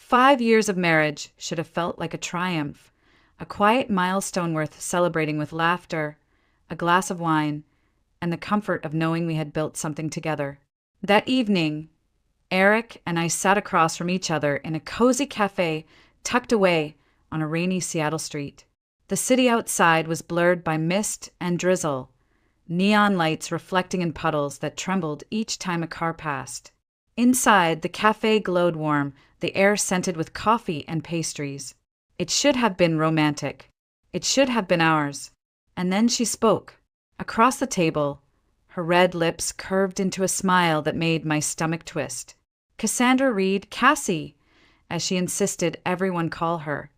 5 years of marriage should have felt like a triumph, a quiet milestone worth celebrating with laughter, a glass of wine, and the comfort of knowing we had built something together. That evening, Eric and I sat across from each other in a cozy cafe tucked away on a rainy Seattle street. The city outside was blurred by mist and drizzle, neon lights reflecting in puddles that trembled each time a car passed. Inside, the cafe glowed warm, the air scented with coffee and pastries. It should have been romantic. It should have been ours. And then she spoke. Across the table, her red lips curved into a smile that made my stomach twist. Cassandra Reed, Cassie, as she insisted everyone call her,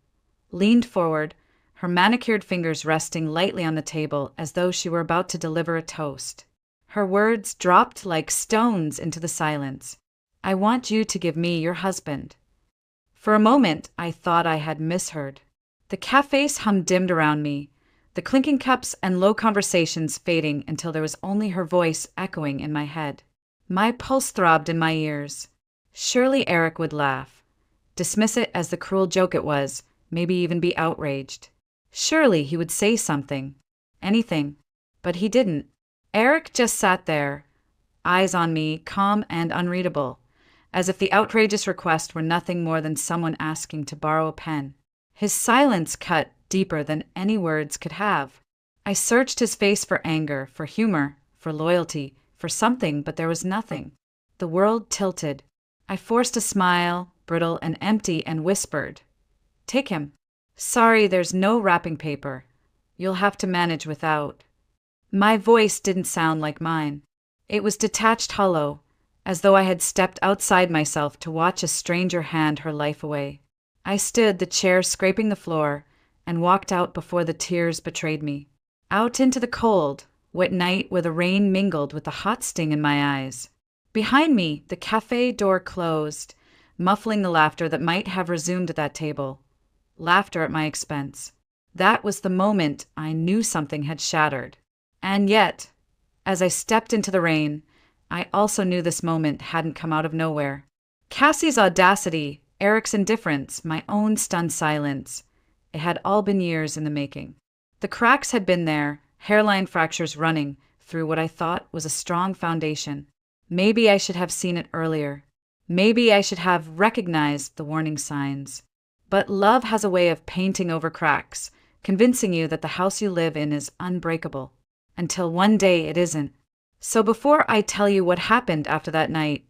leaned forward, her manicured fingers resting lightly on the table as though she were about to deliver a toast. Her words dropped like stones into the silence. I want you to give me your husband. For a moment, I thought I had misheard. The cafe's hum dimmed around me, the clinking cups and low conversations fading until there was only her voice echoing in my head. My pulse throbbed in my ears. Surely Eric would laugh, dismiss it as the cruel joke it was, maybe even be outraged. Surely he would say something, anything, but he didn't. Eric just sat there, eyes on me, calm and unreadable, as if the outrageous request were nothing more than someone asking to borrow a pen. His silence cut deeper than any words could have. I searched his face for anger, for humor, for loyalty, for something, but there was nothing. The world tilted. I forced a smile, brittle and empty, and whispered, "Take him." "Sorry, there's no wrapping paper. You'll have to manage without." My voice didn't sound like mine. It was detached, hollow, as though I had stepped outside myself to watch a stranger hand her life away. I stood, the chair scraping the floor, and walked out before the tears betrayed me. Out into the cold, wet night where the rain mingled with the hot sting in my eyes. Behind me, the cafe door closed, muffling the laughter that might have resumed at that table. Laughter at my expense. That was the moment I knew something had shattered. And yet, as I stepped into the rain, I also knew this moment hadn't come out of nowhere. Cassie's audacity, Eric's indifference, my own stunned silence. It had all been years in the making. The cracks had been there, hairline fractures running through what I thought was a strong foundation. Maybe I should have seen it earlier. Maybe I should have recognized the warning signs. But love has a way of painting over cracks, convincing you that the house you live in is unbreakable, until one day it isn't. So before I tell you what happened after that night,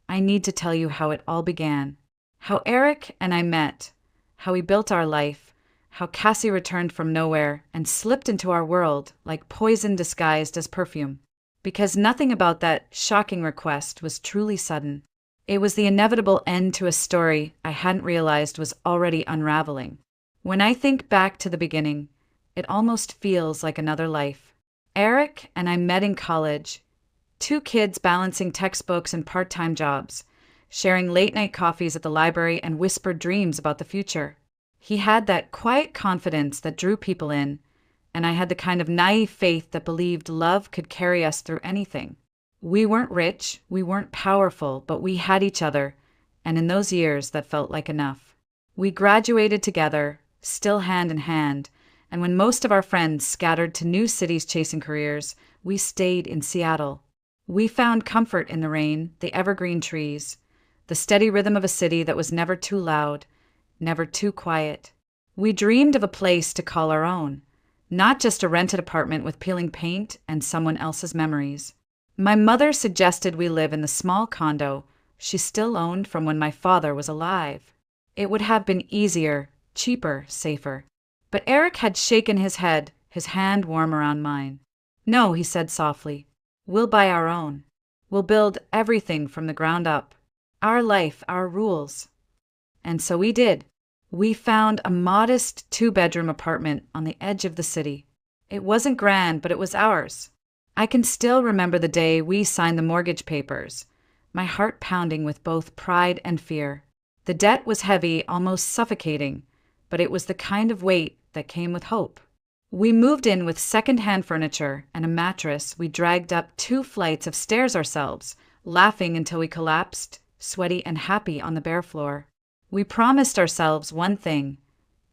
I need to tell you how it all began. How Eric and I met, how we built our life, how Cassie returned from nowhere and slipped into our world like poison disguised as perfume. Because nothing about that shocking request was truly sudden. It was the inevitable end to a story I hadn't realized was already unraveling. When I think back to the beginning, it almost feels like another life. Eric and I met in college, 2 kids balancing textbooks and part-time jobs, sharing late-night coffees at the library and whispered dreams about the future. He had that quiet confidence that drew people in, and I had the kind of naive faith that believed love could carry us through anything. We weren't rich, we weren't powerful, but we had each other, and in those years that felt like enough. We graduated together, still hand in hand, and when most of our friends scattered to new cities chasing careers, we stayed in Seattle. We found comfort in the rain, the evergreen trees, the steady rhythm of a city that was never too loud, never too quiet. We dreamed of a place to call our own, not just a rented apartment with peeling paint and someone else's memories. My mother suggested we live in the small condo she still owned from when my father was alive. It would have been easier, cheaper, safer. But Eric had shaken his head, his hand warm around mine. "No," he said softly. "We'll buy our own. We'll build everything from the ground up. Our life, our rules." And so we did. We found a modest 2-bedroom apartment on the edge of the city. It wasn't grand, but it was ours. I can still remember the day we signed the mortgage papers, my heart pounding with both pride and fear. The debt was heavy, almost suffocating, but it was the kind of weight that came with hope. We moved in with second-hand furniture and a mattress. We dragged up 2 flights of stairs ourselves, laughing until we collapsed, sweaty and happy on the bare floor. We promised ourselves one thing: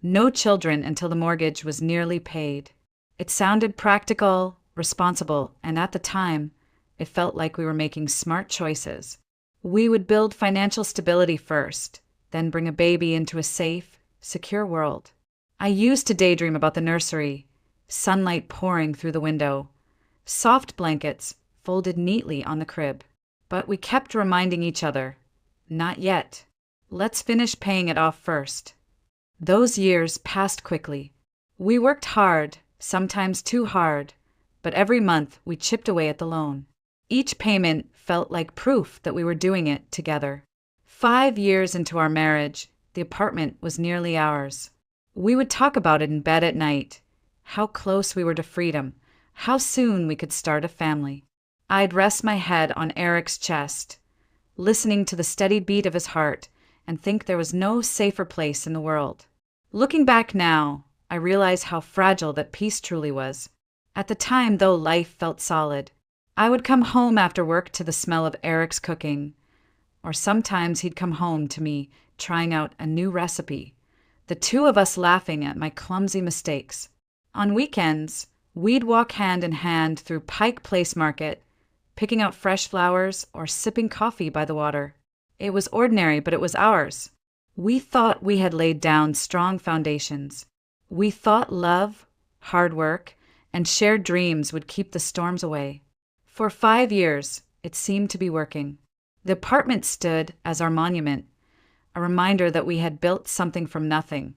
no children until the mortgage was nearly paid. It sounded practical, responsible, and at the time, it felt like we were making smart choices. We would build financial stability first, then bring a baby into a safe, secure world. I used to daydream about the nursery, sunlight pouring through the window, soft blankets folded neatly on the crib. But we kept reminding each other, not yet. Let's finish paying it off first. Those years passed quickly. We worked hard, sometimes too hard, but every month we chipped away at the loan. Each payment felt like proof that we were doing it together. 5 years into our marriage, the apartment was nearly ours. We would talk about it in bed at night, how close we were to freedom, how soon we could start a family. I'd rest my head on Eric's chest, listening to the steady beat of his heart, and think there was no safer place in the world. Looking back now, I realize how fragile that peace truly was. At the time, though, life felt solid. I would come home after work to the smell of Eric's cooking, or sometimes he'd come home to me trying out a new recipe, the two of us laughing at my clumsy mistakes. On weekends, we'd walk hand in hand through Pike Place Market, picking out fresh flowers or sipping coffee by the water. It was ordinary, but it was ours. We thought we had laid down strong foundations. We thought love, hard work, and shared dreams would keep the storms away. For 5 years, it seemed to be working. The apartment stood as our monument, a reminder that we had built something from nothing,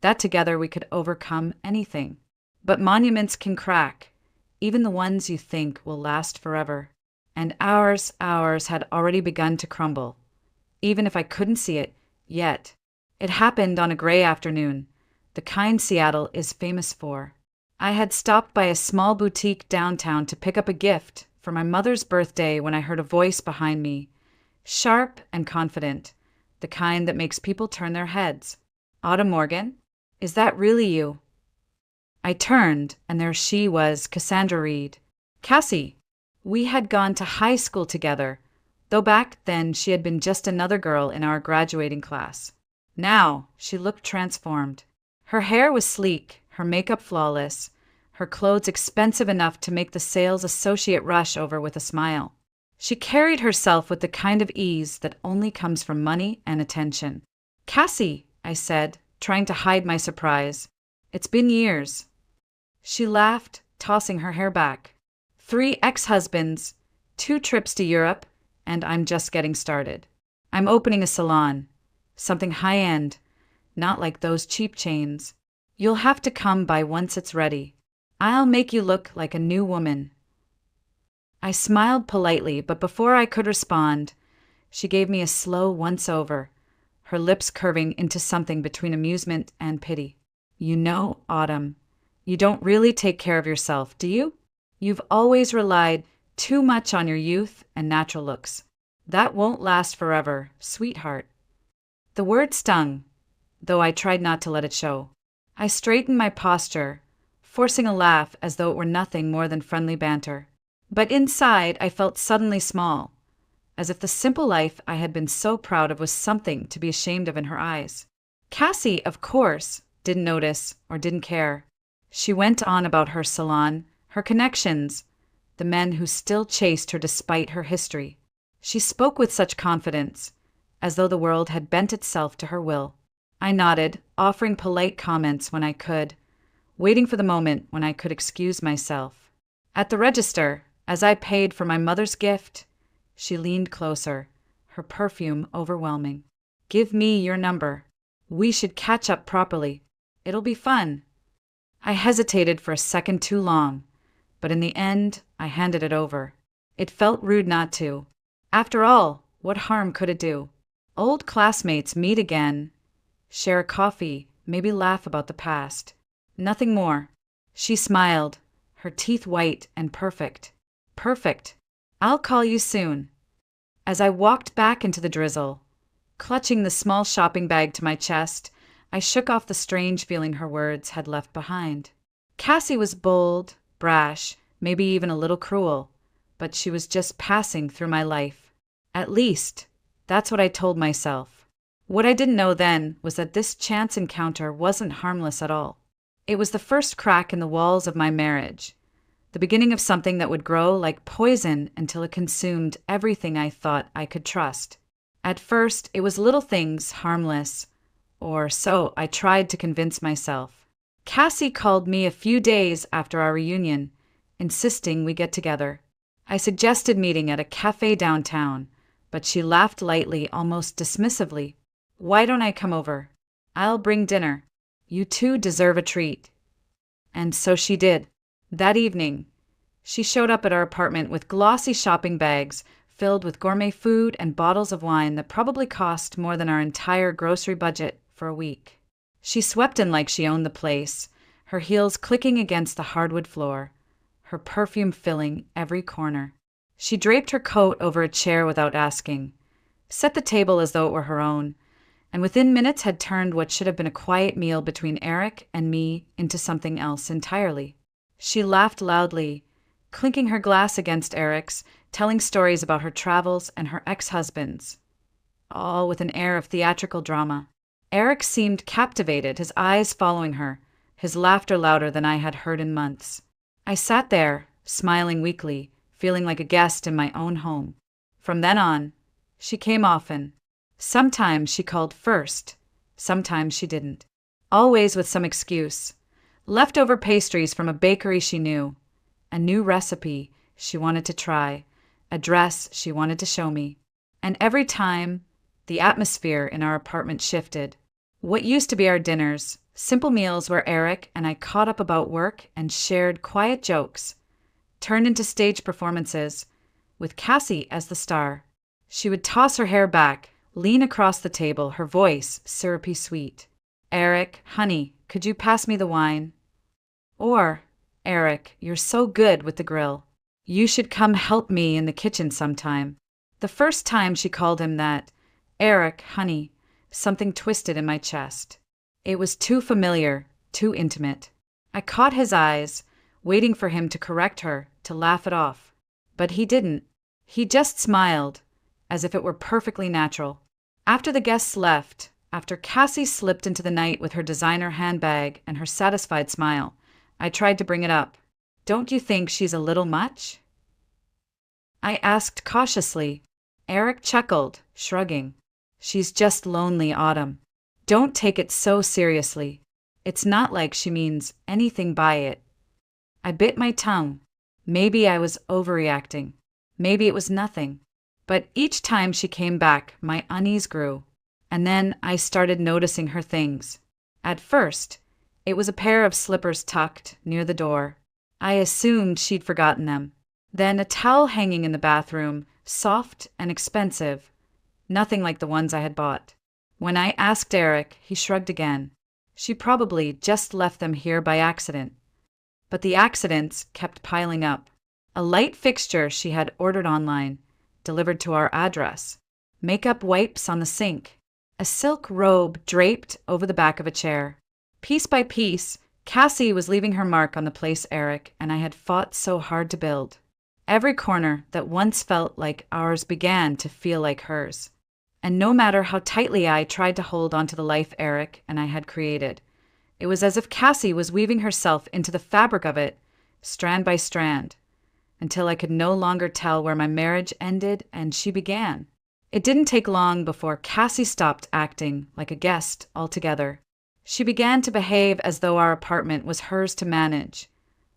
that together we could overcome anything. But monuments can crack, even the ones you think will last forever. And ours had already begun to crumble, even if I couldn't see it yet. It happened on a gray afternoon, the kind Seattle is famous for. I had stopped by a small boutique downtown to pick up a gift for my mother's birthday when I heard a voice behind me, sharp and confident, the kind that makes people turn their heads. "Autumn Morgan? Is that really you?" I turned, and there she was, Cassandra Reed. Cassie. We had gone to high school together, though back then she had been just another girl in our graduating class. Now, she looked transformed. Her hair was sleek, her makeup flawless, her clothes expensive enough to make the sales associate rush over with a smile. She carried herself with the kind of ease that only comes from money and attention. "Cassie," I said, trying to hide my surprise. "It's been years." She laughed, tossing her hair back. 3 ex-husbands, 2 trips to Europe, and I'm just getting started. I'm opening a salon, something high-end, not like those cheap chains. You'll have to come by once it's ready. I'll make you look like a new woman." I smiled politely, but before I could respond, she gave me a slow once-over, her lips curving into something between amusement and pity. "You know, Autumn, you don't really take care of yourself, do you? You've always relied too much on your youth and natural looks. That won't last forever, sweetheart." The word stung, though I tried not to let it show. I straightened my posture, forcing a laugh as though it were nothing more than friendly banter. But inside, I felt suddenly small, as if the simple life I had been so proud of was something to be ashamed of in her eyes. Cassie, of course, didn't notice or didn't care. She went on about her salon, her connections, the men who still chased her despite her history. She spoke with such confidence, as though the world had bent itself to her will. I nodded, offering polite comments when I could, waiting for the moment when I could excuse myself. At the register, as I paid for my mother's gift, she leaned closer, her perfume overwhelming. "Give me your number. We should catch up properly. It'll be fun." I hesitated for a second too long, but in the end, I handed it over. It felt rude not to. After all, what harm could it do? Old classmates meet again, share a coffee, maybe laugh about the past. Nothing more. She smiled, her teeth white and perfect. "Perfect. I'll call you soon." As I walked back into the drizzle, clutching the small shopping bag to my chest, I shook off the strange feeling her words had left behind. Cassie was bold, brash, maybe even a little cruel, but she was just passing through my life. At least, that's what I told myself. What I didn't know then was that this chance encounter wasn't harmless at all. It was the first crack in the walls of my marriage, the beginning of something that would grow like poison until it consumed everything I thought I could trust. At first, it was little things, harmless, or so I tried to convince myself. Cassie called me a few days after our reunion, insisting we get together. I suggested meeting at a cafe downtown, but she laughed lightly, almost dismissively. "Why don't I come over? I'll bring dinner. You two deserve a treat." And so she did. That evening, she showed up at our apartment with glossy shopping bags filled with gourmet food and bottles of wine that probably cost more than our entire grocery budget for a week. She swept in like she owned the place, her heels clicking against the hardwood floor, her perfume filling every corner. She draped her coat over a chair without asking, set the table as though it were her own, and within minutes had turned what should have been a quiet meal between Eric and me into something else entirely. She laughed loudly, clinking her glass against Eric's, telling stories about her travels and her ex-husbands, all with an air of theatrical drama. Eric seemed captivated, his eyes following her, his laughter louder than I had heard in months. I sat there, smiling weakly, feeling like a guest in my own home. From then on, she came often. Sometimes she called first, sometimes she didn't. Always with some excuse. Leftover pastries from a bakery she knew, a new recipe she wanted to try, a dress she wanted to show me. And every time, the atmosphere in our apartment shifted. What used to be our dinners, simple meals where Eric and I caught up about work and shared quiet jokes, turned into stage performances, with Cassie as the star. She would toss her hair back, lean across the table, her voice syrupy sweet. "Eric, honey, could you pass me the wine?" Or, "Eric, you're so good with the grill. You should come help me in the kitchen sometime." The first time she called him that, "Eric, honey," something twisted in my chest. It was too familiar, too intimate. I caught his eyes, waiting for him to correct her, to laugh it off. But he didn't. He just smiled, as if it were perfectly natural. After the guests left, after Cassie slipped into the night with her designer handbag and her satisfied smile, I tried to bring it up. "Don't you think she's a little much?" I asked cautiously. Eric chuckled, shrugging. "She's just lonely, Autumn. Don't take it so seriously. It's not like she means anything by it." I bit my tongue. Maybe I was overreacting. Maybe it was nothing. But each time she came back, my unease grew. And then I started noticing her things. At first, it was a pair of slippers tucked near the door. I assumed she'd forgotten them. Then a towel hanging in the bathroom, soft and expensive, nothing like the ones I had bought. When I asked Eric, he shrugged again. She probably just left them here by accident. But the accidents kept piling up. A light fixture she had ordered online, delivered to our address. Makeup wipes on the sink. A silk robe draped over the back of a chair. Piece by piece, Cassie was leaving her mark on the place Eric and I had fought so hard to build. Every corner that once felt like ours began to feel like hers. And no matter how tightly I tried to hold onto the life Eric and I had created, it was as if Cassie was weaving herself into the fabric of it, strand by strand, until I could no longer tell where my marriage ended and she began. It didn't take long before Cassie stopped acting like a guest altogether. She began to behave as though our apartment was hers to manage,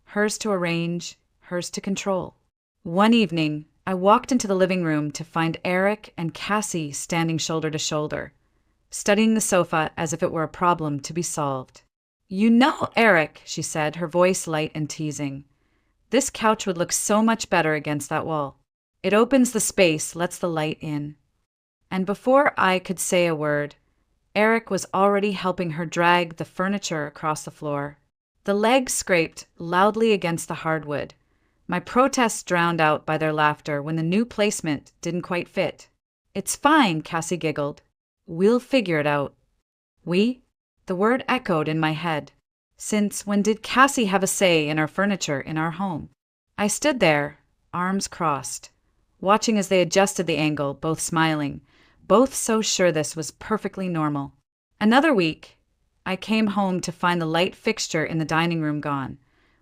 hers to arrange, hers to control. One evening, I walked into the living room to find Eric and Cassie standing shoulder to shoulder, studying the sofa as if it were a problem to be solved. "You know, Eric," she said, her voice light and teasing, "this couch would look so much better against that wall. It opens the space, lets the light in." And before I could say a word, Eric was already helping her drag the furniture across the floor. The legs scraped loudly against the hardwood, my protests drowned out by their laughter when the new placement didn't quite fit. "It's fine," Cassie giggled. "We'll figure it out." "We?" The word echoed in my head. Since when did Cassie have a say in our furniture in our home? I stood there, arms crossed, watching as they adjusted the angle, both smiling, both so sure this was perfectly normal. Another week, I came home to find the light fixture in the dining room gone,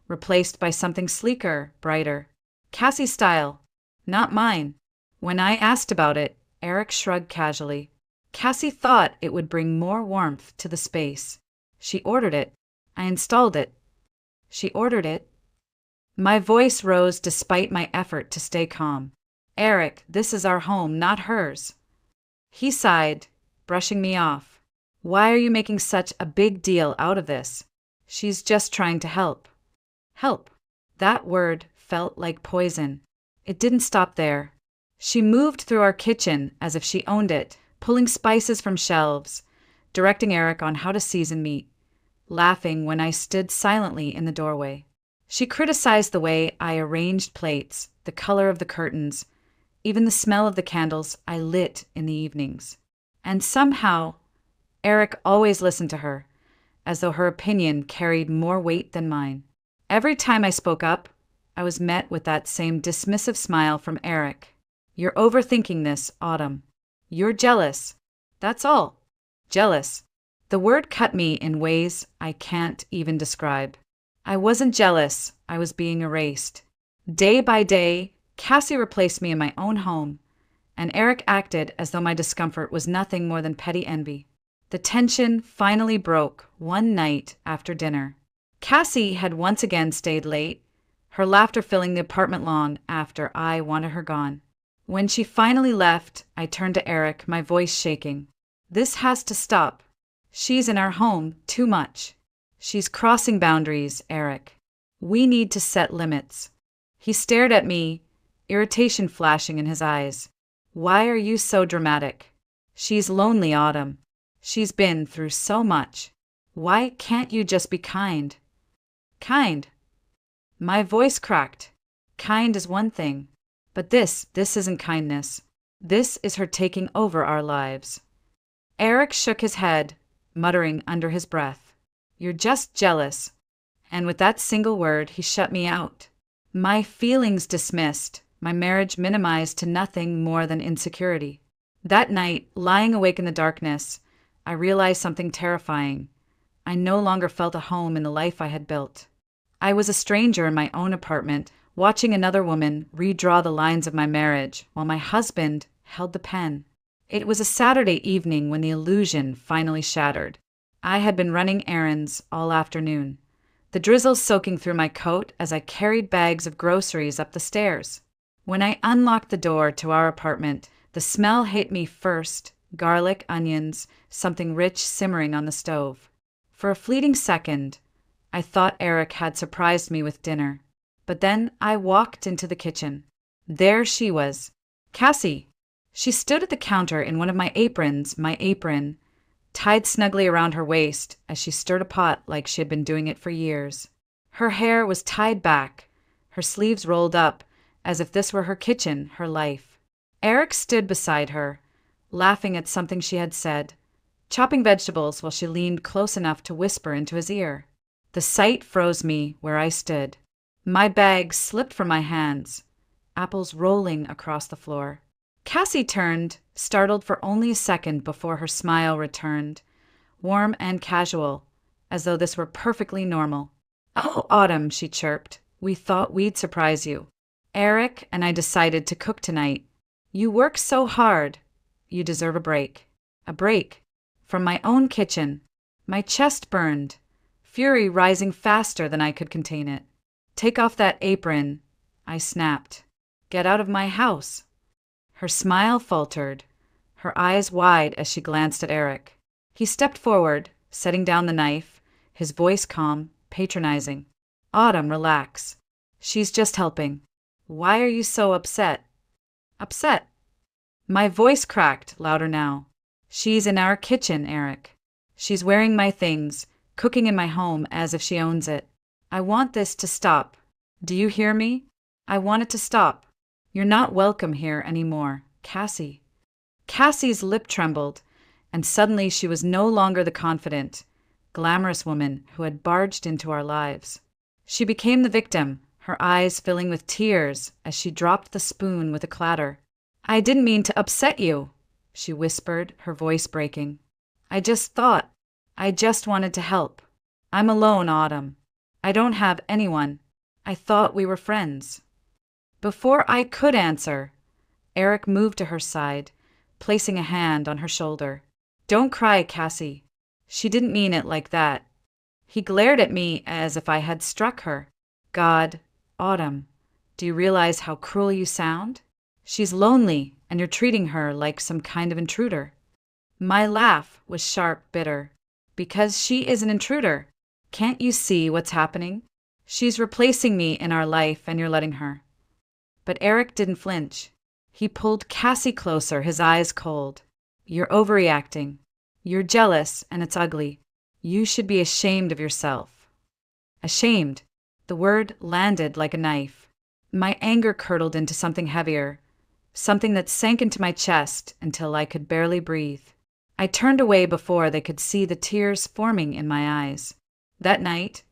replaced by something sleeker, brighter. Cassie style, not mine. When I asked about it, Eric shrugged casually. Cassie thought it would bring more warmth to the space. She ordered it. I installed it. She ordered it. My voice rose despite my effort to stay calm. Eric, this is our home, not hers. He sighed, brushing me off. Why are you making such a big deal out of this? She's just trying to help. Help. That word felt like poison. It didn't stop there. She moved through our kitchen as if she owned it, pulling spices from shelves, directing Eric on how to season meat, laughing when I stood silently in the doorway. She criticized the way I arranged plates, the color of the curtains, even the smell of the candles I lit in the evenings. And somehow, Eric always listened to her, as though her opinion carried more weight than mine. Every time I spoke up, I was met with that same dismissive smile from Eric. You're overthinking this, Autumn. You're jealous. That's all. Jealous. The word cut me in ways I can't even describe. I wasn't jealous. I was being erased. Day by day, Cassie replaced me in my own home, and Eric acted as though my discomfort was nothing more than petty envy. The tension finally broke one night after dinner. Cassie had once again stayed late, her laughter filling the apartment long after I wanted her gone. When she finally left, I turned to Eric, my voice shaking. This has to stop. She's in our home too much. She's crossing boundaries, Eric. We need to set limits. He stared at me, irritation flashing in his eyes. Why are you so dramatic? She's lonely, Autumn. She's been through so much. Why can't you just be kind? Kind. My voice cracked. Kind is one thing. But this isn't kindness. This is her taking over our lives. Eric shook his head, muttering under his breath. You're just jealous. And with that single word, he shut me out. My feelings dismissed, my marriage minimized to nothing more than insecurity. That night, lying awake in the darkness, I realized something terrifying. I no longer felt a home in the life I had built. I was a stranger in my own apartment, watching another woman redraw the lines of my marriage while my husband held the pen. It was a Saturday evening when the illusion finally shattered. I had been running errands all afternoon, the drizzle soaking through my coat as I carried bags of groceries up the stairs. When I unlocked the door to our apartment, the smell hit me first, garlic, onions, something rich simmering on the stove. For a fleeting second, I thought Eric had surprised me with dinner. But then I walked into the kitchen. There she was, Cassie. She stood at the counter in one of my aprons, my apron, tied snugly around her waist as she stirred a pot like she had been doing it for years. Her hair was tied back, her sleeves rolled up, as if this were her kitchen, her life. Eric stood beside her, laughing at something she had said, chopping vegetables while she leaned close enough to whisper into his ear. The sight froze me where I stood. My bag slipped from my hands, apples rolling across the floor. Cassie turned, startled for only a second before her smile returned, warm and casual, as though this were perfectly normal. Oh, Autumn, she chirped. We thought we'd surprise you. Eric and I decided to cook tonight. You work so hard. You deserve a break. A break. From my own kitchen. My chest burned, fury rising faster than I could contain it. Take off that apron, I snapped. Get out of my house. Her smile faltered, her eyes wide as she glanced at Eric. He stepped forward, setting down the knife, his voice calm, patronizing. Autumn, relax. She's just helping. Why are you so upset? Upset? My voice cracked, louder now. She's in our kitchen, Eric. She's wearing my things, cooking in my home as if she owns it. I want this to stop. Do you hear me? I want it to stop. You're not welcome here anymore, Cassie. Cassie's lip trembled, and suddenly she was no longer the confident, glamorous woman who had barged into our lives. She became the victim, her eyes filling with tears as she dropped the spoon with a clatter. I didn't mean to upset you. she whispered, her voice breaking. I just wanted to help. I'm alone, Autumn. I don't have anyone. I thought we were friends. Before I could answer, Eric moved to her side, placing a hand on her shoulder. Don't cry, Cassie. She didn't mean it like that. He glared at me as if I had struck her. God, Autumn, do you realize how cruel you sound? She's lonely, and you're treating her like some kind of intruder. My laugh was sharp, bitter. Because she is an intruder. Can't you see what's happening? She's replacing me in our life, and you're letting her. But Eric didn't flinch. He pulled Cassie closer, his eyes cold. You're overreacting. You're jealous, and it's ugly. You should be ashamed of yourself. Ashamed. The word landed like a knife. My anger curdled into something heavier, something that sank into my chest until I could barely breathe. I turned away before they could see the tears forming in my eyes. That night,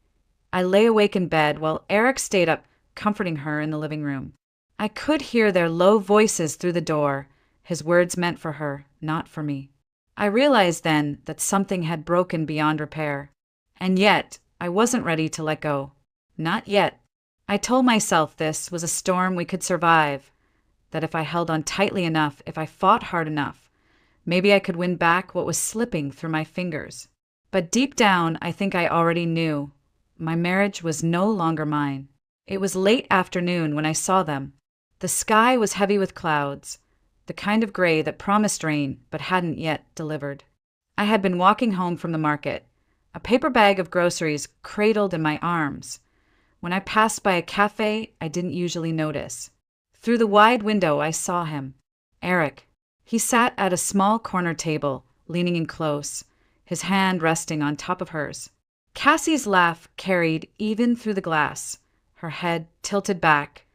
I lay awake in bed while Eric stayed up, comforting her in the living room. I could hear their low voices through the door, his words meant for her, not for me. I realized then that something had broken beyond repair. And yet, I wasn't ready to let go. Not yet. I told myself this was a storm we could survive, that if I held on tightly enough, if I fought hard enough, maybe I could win back what was slipping through my fingers. But deep down, I think I already knew. My marriage was no longer mine. It was late afternoon when I saw them. The sky was heavy with clouds, the kind of gray that promised rain but hadn't yet delivered. I had been walking home from the market, a paper bag of groceries cradled in my arms, when I passed by a cafe I didn't usually notice. Through the wide window I saw him, Eric. He sat at a small corner table, leaning in close, his hand resting on top of hers. Cassie's laugh carried even through the glass, her head tilted back,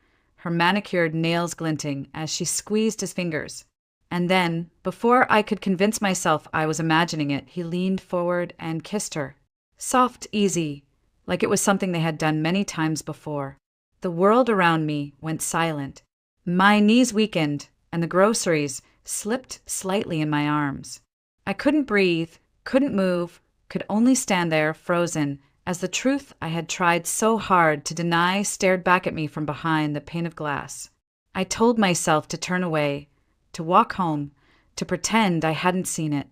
her manicured nails glinting as she squeezed his fingers. And then, before I could convince myself I was imagining it, he leaned forward and kissed her. Soft, easy, like it was something they had done many times before. The world around me went silent. My knees weakened, and the groceries slipped slightly in my arms. I couldn't breathe, couldn't move, could only stand there, frozen, as the truth I had tried so hard to deny stared back at me from behind the pane of glass. I told myself to turn away, to walk home, to pretend I hadn't seen it.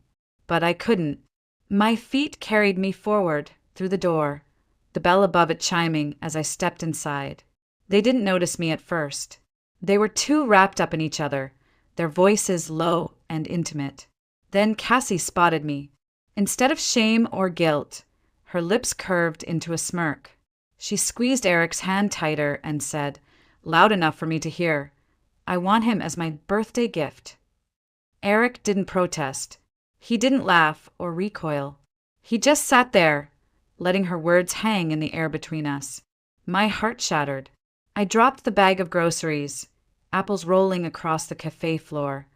But I couldn't. My feet carried me forward, through the door, the bell above it chiming as I stepped inside. They didn't notice me at first. They were too wrapped up in each other, their voices low and intimate. Then Cassie spotted me. Instead of shame or guilt, her lips curved into a smirk. She squeezed Eric's hand tighter and said, loud enough for me to hear, I want him as my birthday gift. Eric didn't protest. He didn't laugh or recoil. He just sat there, letting her words hang in the air between us. My heart shattered. I dropped the bag of groceries, apples rolling across the cafe floor,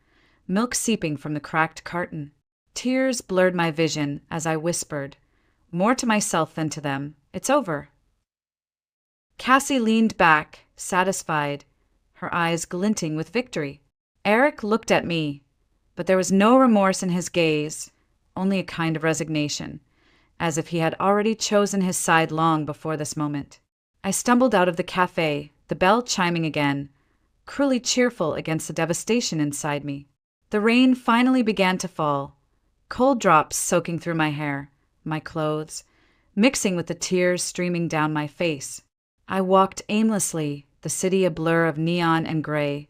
milk seeping from the cracked carton. Tears blurred my vision as I whispered, more to myself than to them, it's over. Cassie leaned back, satisfied, her eyes glinting with victory. Eric looked at me, but there was no remorse in his gaze, only a kind of resignation, as if he had already chosen his side long before this moment. I stumbled out of the cafe, the bell chiming again, cruelly cheerful against the devastation inside me. The rain finally began to fall, cold drops soaking through my hair, my clothes, mixing with the tears streaming down my face. I walked aimlessly, the city a blur of neon and gray,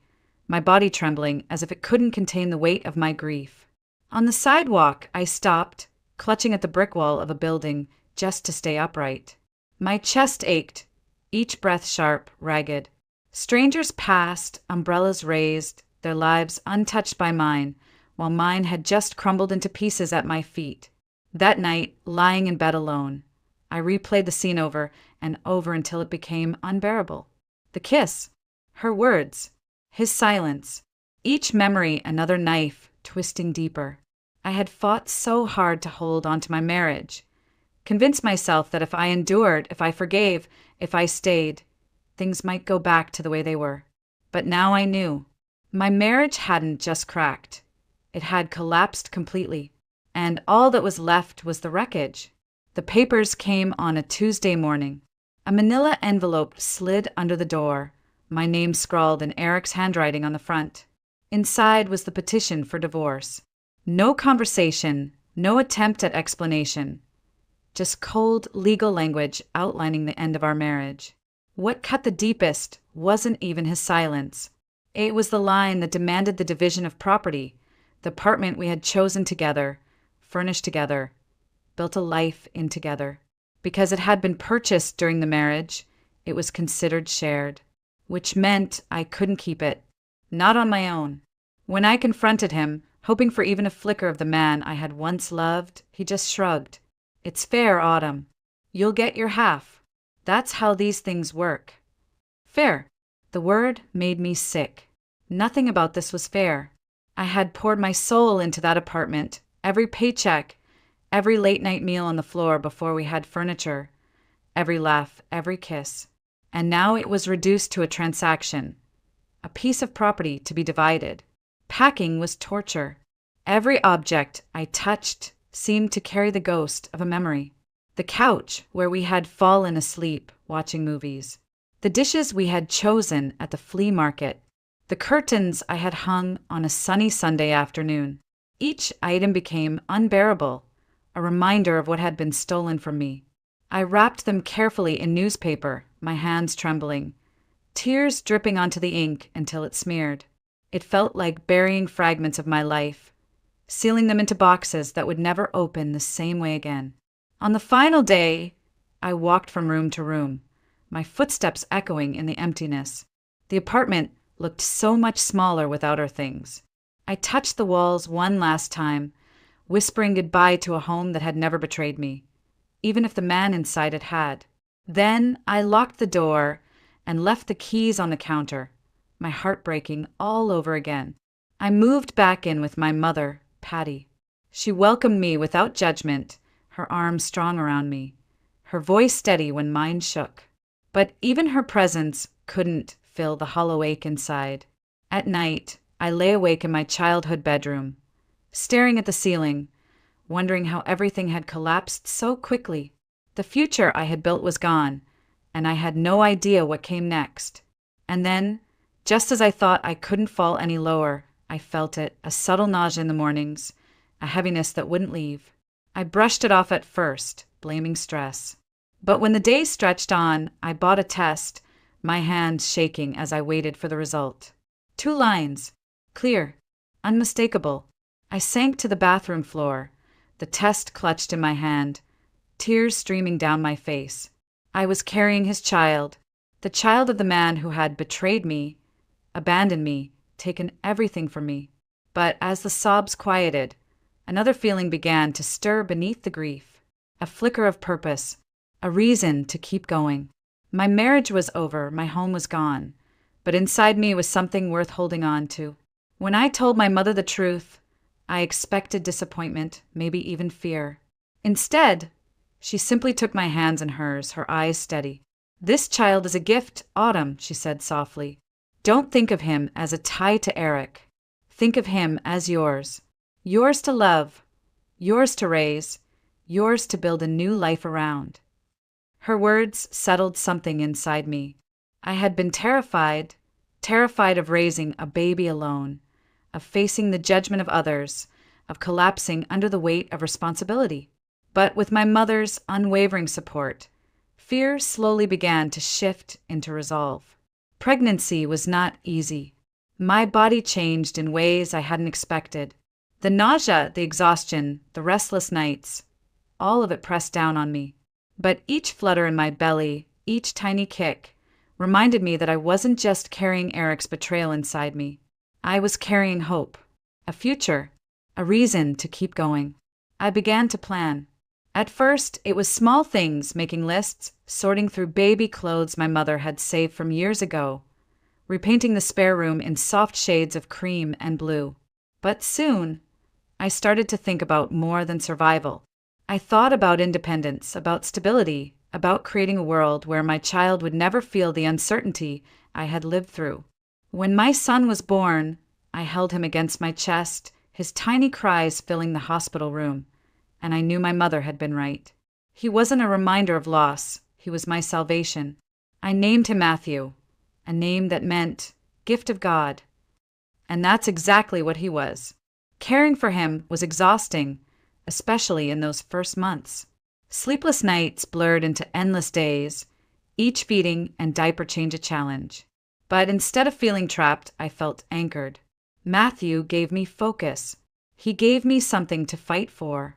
my body trembling as if it couldn't contain the weight of my grief. On the sidewalk, I stopped, clutching at the brick wall of a building just to stay upright. My chest ached, each breath sharp, ragged. Strangers passed, umbrellas raised, their lives untouched by mine, while mine had just crumbled into pieces at my feet. That night, lying in bed alone, I replayed the scene over and over until it became unbearable. The kiss, her words, his silence, each memory another knife twisting deeper. I had fought so hard to hold on to my marriage, convinced myself that if I endured, if I forgave, if I stayed, things might go back to the way they were. But now I knew. My marriage hadn't just cracked. It had collapsed completely, and all that was left was the wreckage. The papers came on a Tuesday morning. A manila envelope slid under the door, my name scrawled in Eric's handwriting on the front. Inside was the petition for divorce. No conversation, no attempt at explanation. Just cold legal language outlining the end of our marriage. What cut the deepest wasn't even his silence. It was the line that demanded the division of property, the apartment we had chosen together, furnished together, built a life in together. Because it had been purchased during the marriage, it was considered shared, which meant I couldn't keep it, not on my own. When I confronted him, hoping for even a flicker of the man I had once loved, he just shrugged. It's fair, Autumn. You'll get your half. That's how these things work. Fair. The word made me sick. Nothing about this was fair. I had poured my soul into that apartment, every paycheck, every late-night meal on the floor before we had furniture, every laugh, every kiss. And now it was reduced to a transaction, a piece of property to be divided. Packing was torture. Every object I touched seemed to carry the ghost of a memory. The couch where we had fallen asleep watching movies. The dishes we had chosen at the flea market. The curtains I had hung on a sunny Sunday afternoon. Each item became unbearable, a reminder of what had been stolen from me. I wrapped them carefully in newspaper, my hands trembling, tears dripping onto the ink until it smeared. It felt like burying fragments of my life, sealing them into boxes that would never open the same way again. On the final day, I walked from room to room, my footsteps echoing in the emptiness. The apartment looked so much smaller without our things. I touched the walls one last time, whispering goodbye to a home that had never betrayed me, even if the man inside it had. Then I locked the door and left the keys on the counter, my heart breaking all over again. I moved back in with my mother, Patty. She welcomed me without judgment, her arms strong around me, her voice steady when mine shook. But even her presence couldn't fill the hollow ache inside. At night, I lay awake in my childhood bedroom, staring at the ceiling, wondering how everything had collapsed so quickly. The future I had built was gone, and I had no idea what came next. And then, just as I thought I couldn't fall any lower, I felt it, a subtle nausea in the mornings, a heaviness that wouldn't leave. I brushed it off at first, blaming stress. But when the day stretched on, I bought a test, my hands shaking as I waited for the result. 2 lines. Clear. Unmistakable. I sank to the bathroom floor, the test clutched in my hand, tears streaming down my face. I was carrying his child, the child of the man who had betrayed me, abandoned me, taken everything from me. But as the sobs quieted, another feeling began to stir beneath the grief, a flicker of purpose, a reason to keep going. My marriage was over, my home was gone, but inside me was something worth holding on to. When I told my mother the truth, I expected disappointment, maybe even fear. Instead, she simply took my hands in hers, her eyes steady. "This child is a gift, Autumn," she said softly. "Don't think of him as a tie to Eric. Think of him as yours. Yours to love, yours to raise, yours to build a new life around." Her words settled something inside me. I had been terrified of raising a baby alone, of facing the judgment of others, of collapsing under the weight of responsibility. But with my mother's unwavering support, fear slowly began to shift into resolve. Pregnancy was not easy. My body changed in ways I hadn't expected. The nausea, the exhaustion, the restless nights, all of it pressed down on me. But each flutter in my belly, each tiny kick, reminded me that I wasn't just carrying Eric's betrayal inside me. I was carrying hope, a future, a reason to keep going. I began to plan. At first, it was small things, making lists, sorting through baby clothes my mother had saved from years ago, repainting the spare room in soft shades of cream and blue. But soon, I started to think about more than survival. I thought about independence, about stability, about creating a world where my child would never feel the uncertainty I had lived through. When my son was born, I held him against my chest, his tiny cries filling the hospital room, and I knew my mother had been right. He wasn't a reminder of loss, he was my salvation. I named him Matthew, a name that meant gift of God. And that's exactly what he was. Caring for him was exhausting, especially in those first months. Sleepless nights blurred into endless days, each feeding and diaper change a challenge. But instead of feeling trapped, I felt anchored. Matthew gave me focus. He gave me something to fight for.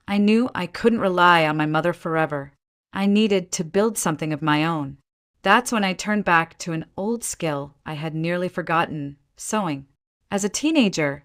I knew I couldn't rely on my mother forever. I needed to build something of my own. That's when I turned back to an old skill I had nearly forgotten: sewing. As a teenager,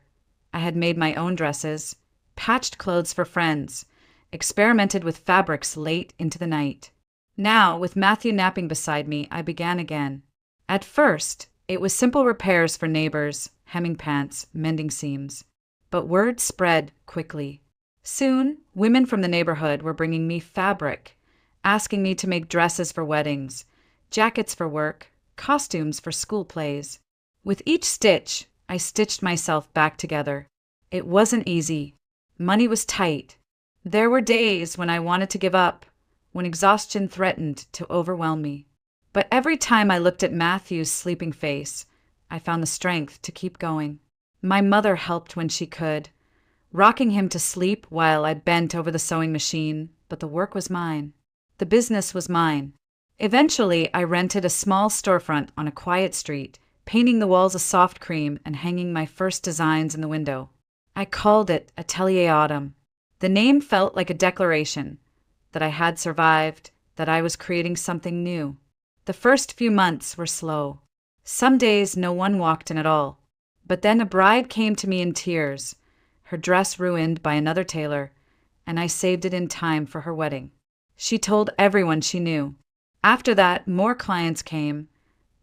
I had made my own dresses, patched clothes for friends, experimented with fabrics late into the night. Now, with Matthew napping beside me, I began again. At first, it was simple repairs for neighbors, hemming pants, mending seams. But word spread quickly. Soon, women from the neighborhood were bringing me fabric, asking me to make dresses for weddings, jackets for work, costumes for school plays. With each stitch, I stitched myself back together. It wasn't easy. Money was tight. There were days when I wanted to give up, when exhaustion threatened to overwhelm me. But every time I looked at Matthew's sleeping face, I found the strength to keep going. My mother helped when she could, rocking him to sleep while I bent over the sewing machine, but the work was mine. The business was mine. Eventually, I rented a small storefront on a quiet street, painting the walls a soft cream and hanging my first designs in the window. I called it Atelier Autumn. The name felt like a declaration that I had survived, that I was creating something new. The first few months were slow. Some days no one walked in at all. But then a bride came to me in tears, her dress ruined by another tailor, and I saved it in time for her wedding. She told everyone she knew. After that, more clients came,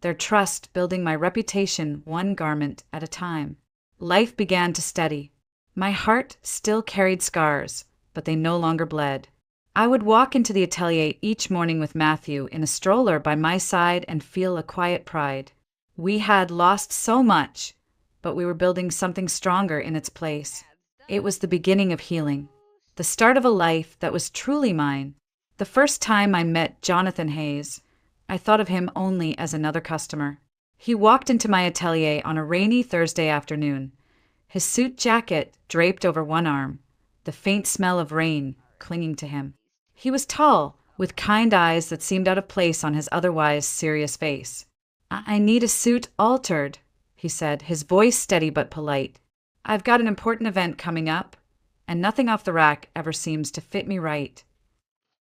their trust building my reputation one garment at a time. Life began to steady. My heart still carried scars, but they no longer bled. I would walk into the atelier each morning with Matthew in a stroller by my side and feel a quiet pride. We had lost so much, but we were building something stronger in its place. It was the beginning of healing, the start of a life that was truly mine. The first time I met Jonathan Hayes, I thought of him only as another customer. He walked into my atelier on a rainy Thursday afternoon, his suit jacket draped over one arm, the faint smell of rain clinging to him. He was tall, with kind eyes that seemed out of place on his otherwise serious face. I need a suit altered, he said, his voice steady but polite. I've got an important event coming up, and nothing off the rack ever seems to fit me right.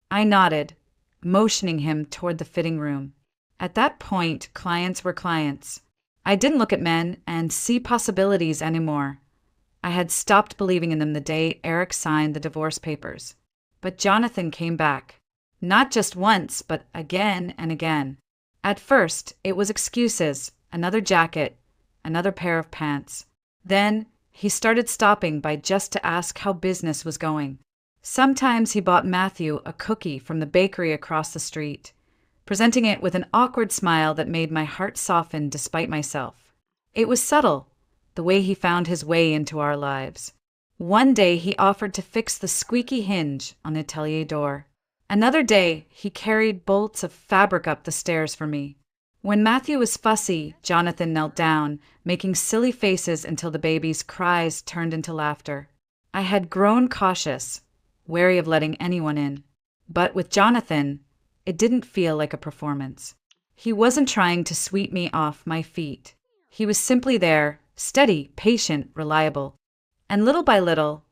I nodded, motioning him toward the fitting room. At that point, clients were clients. I didn't look at men and see possibilities anymore. I had stopped believing in them the day Eric signed the divorce papers. But Jonathan came back. Not just once, but again and again. At first, it was excuses, another jacket, another pair of pants. Then, he started stopping by just to ask how business was going. Sometimes he bought Matthew a cookie from the bakery across the street, presenting it with an awkward smile that made my heart soften despite myself. It was subtle, the way he found his way into our lives. One day he offered to fix the squeaky hinge on the atelier door. Another day he carried bolts of fabric up the stairs for me. When Matthew was fussy, Jonathan knelt down, making silly faces until the baby's cries turned into laughter. I had grown cautious, wary of letting anyone in. But with Jonathan, it didn't feel like a performance. He wasn't trying to sweep me off my feet. He was simply there, steady, patient, reliable. And little by little,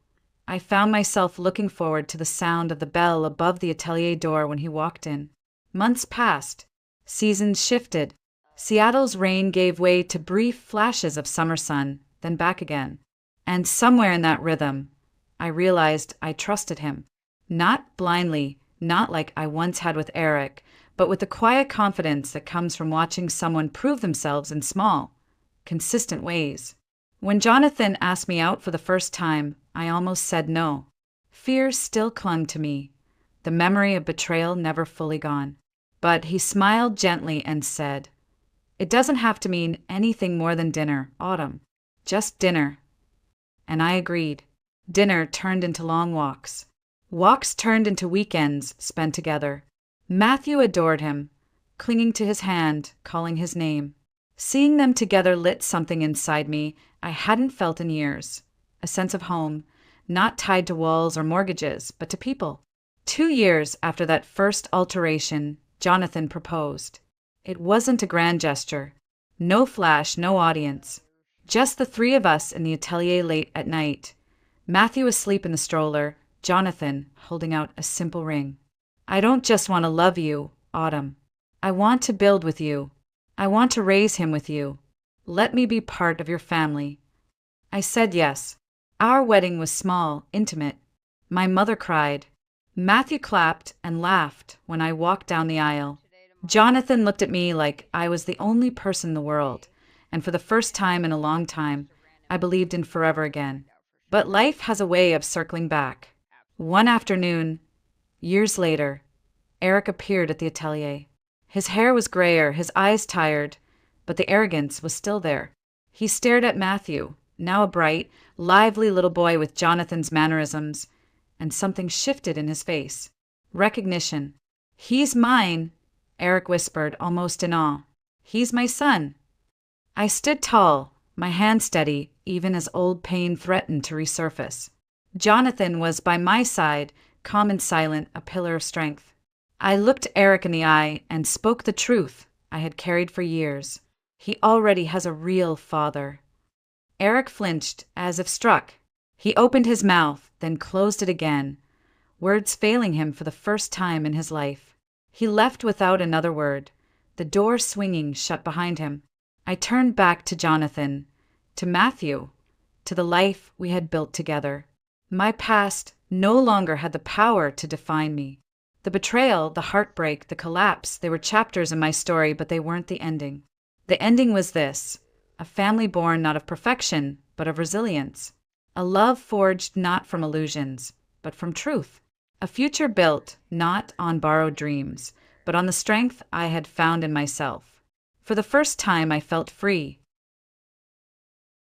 I found myself looking forward to the sound of the bell above the atelier door when he walked in. Months passed. Seasons shifted. Seattle's rain gave way to brief flashes of summer sun, then back again. And somewhere in that rhythm, I realized I trusted him. Not blindly, not like I once had with Eric, but with the quiet confidence that comes from watching someone prove themselves in small, consistent ways. When Jonathan asked me out for the first time, I almost said no. Fear still clung to me, the memory of betrayal never fully gone. But he smiled gently and said, "It doesn't have to mean anything more than dinner, Autumn. Just dinner." and I agreed. Dinner turned into long walks. Walks turned into weekends spent together. Matthew adored him, clinging to his hand, calling his name. Seeing them together lit something inside me I hadn't felt in years. A sense of home, not tied to walls or mortgages, but to people. 2 years after that first alteration, Jonathan proposed. It wasn't a grand gesture. No flash, no audience. Just the three of us in the atelier late at night. Matthew asleep in the stroller, Jonathan holding out a simple ring. I don't just want to love you, Autumn. I want to build with you. I want to raise him with you. Let me be part of your family. I said yes. Our wedding was small, intimate. My mother cried. Matthew clapped and laughed when I walked down the aisle. Jonathan looked at me like I was the only person in the world, and for the first time in a long time, I believed in forever again. But life has a way of circling back. One afternoon, years later, Eric appeared at the atelier. His hair was grayer, his eyes tired, but the arrogance was still there. He stared at Matthew, now a bright, lively little boy with Jonathan's mannerisms, and something shifted in his face. Recognition. He's mine, Eric whispered, almost in awe. He's my son. I stood tall, my hand steady, even as old pain threatened to resurface. Jonathan was by my side, calm and silent, a pillar of strength. I looked Eric in the eye and spoke the truth I had carried for years. He already has a real father. Eric flinched, as if struck. He opened his mouth, then closed it again, words failing him for the first time in his life. He left without another word, the door swinging shut behind him. I turned back to Jonathan, to Matthew, to the life we had built together. My past no longer had the power to define me. The betrayal, the heartbreak, the collapse, they were chapters in my story, but they weren't the ending. The ending was this: a family born not of perfection, but of resilience. A love forged not from illusions, but from truth. A future built not on borrowed dreams, but on the strength I had found in myself. For the first time, I felt free.